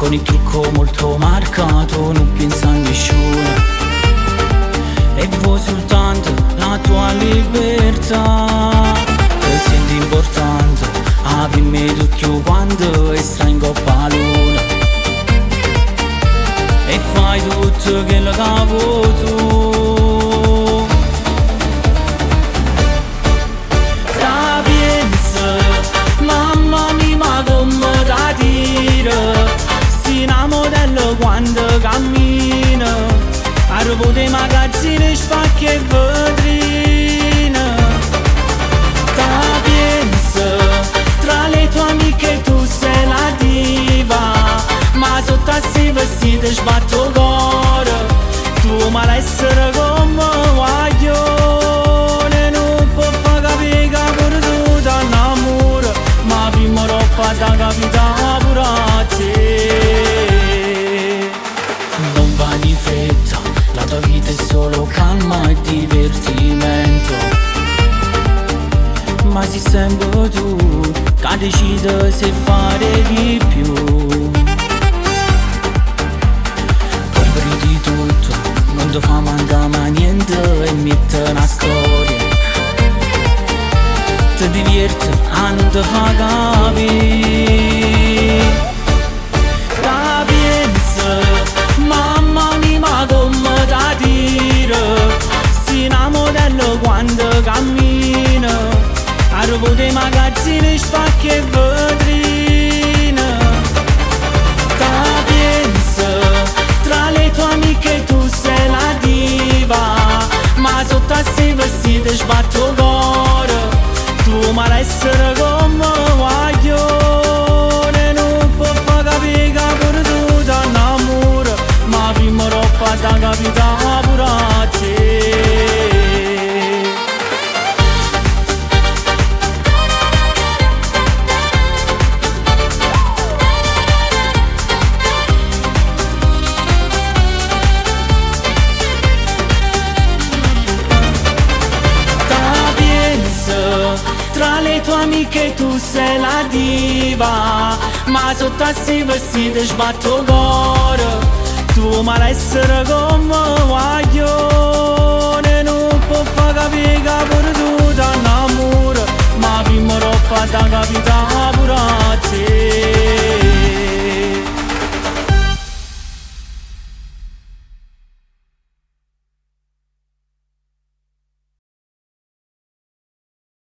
con il trucco molto marcato, non pensa a nessuno e vuoi soltanto la tua libertà. Ti senti importante, aprimi tutto quanto e stai in coppa alla luna e fai tutto quello che vuoi tu. Da pensa, mamma mia, ma come da dire, si una modello quando cammina, arvo dei magazzini, spacchi e vetrine. Da pensa, tra le tue amiche tu sei la diva, ma sotto a sti vestiti sbatto cuore, tu ma l'essere come guaglione, non può far capire che pure tu t'annamori, ma prima roba da capitare pure a te. Non va di fretta, la tua vita è solo calma e divertimento, ma sei sempre tu che decidi se fare di più. Poi prendi tutto, non ti fa mancare mai niente e metti una storia, ti diverti a non ti fa capire. Da pensa, mamma mia, ma come da dire, si una modello quando cammina, arvo dei magazzini, spacchi e vetrine. Da pensa, tra le tue amiche tu sei la diva, ma sotto a sti vestiti sbatto cuore, tu ma l'essere come guaglione, non può far capire che pure tu t'annamori, ma prima roba da capitare pure a te. Tra le tue amiche tu sei la diva, ma sotto a sti vestiti sbatto cuore, tu ma l'essere come guaglione, non può far capire che pure tu t'annamori, ma prima roba da capitare pure a